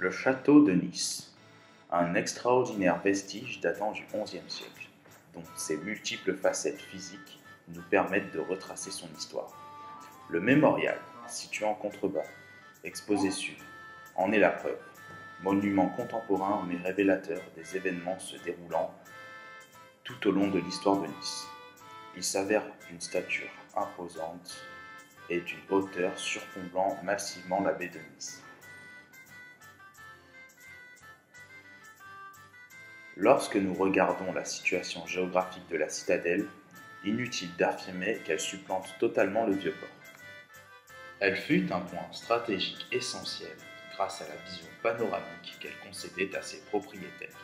Le château de Nice, un extraordinaire vestige datant du XIe siècle, dont ses multiples facettes physiques nous permettent de retracer son histoire. Le mémorial, situé en contrebas, exposé sud, en est la preuve. Monument contemporain mais révélateur des événements se déroulant tout au long de l'histoire de Nice. Il s'avère d'une stature imposante et d'une hauteur surplombant massivement la baie de Nice. Lorsque nous regardons la situation géographique de la citadelle, inutile d'affirmer qu'elle supplante totalement le Vieux-Port. Elle fut un point stratégique essentiel grâce à la vision panoramique qu'elle concédait à ses propriétaires.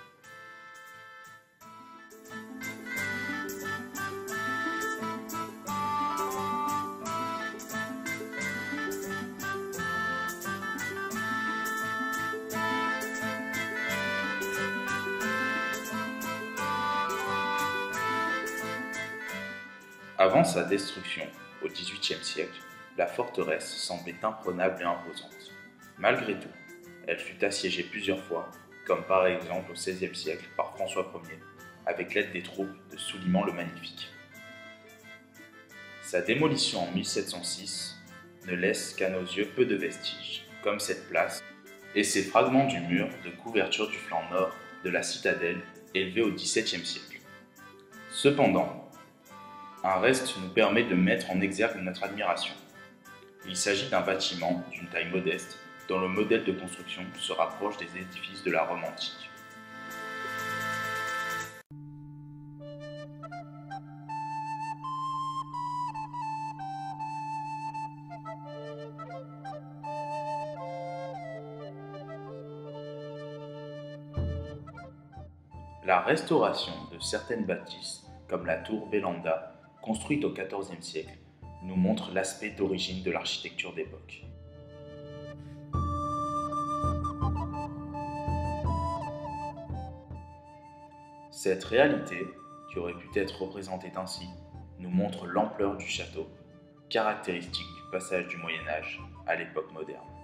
Avant sa destruction, au XVIIIe siècle, la forteresse semblait imprenable et imposante. Malgré tout, elle fut assiégée plusieurs fois, comme par exemple au XVIe siècle par François Ier, avec l'aide des troupes de Souliman le Magnifique. Sa démolition en 1706 ne laisse qu'à nos yeux peu de vestiges, comme cette place et ces fragments du mur de couverture du flanc nord de la citadelle élevé au XVIIe siècle. Cependant, un reste nous permet de mettre en exergue notre admiration. Il s'agit d'un bâtiment d'une taille modeste, dont le modèle de construction se rapproche des édifices de la Rome antique. La restauration de certaines bâtisses, comme la tour Belanda, construite au XIVe siècle, nous montre l'aspect d'origine de l'architecture d'époque. Cette réalité, qui aurait pu être représentée ainsi, nous montre l'ampleur du château, caractéristique du passage du Moyen Âge à l'époque moderne.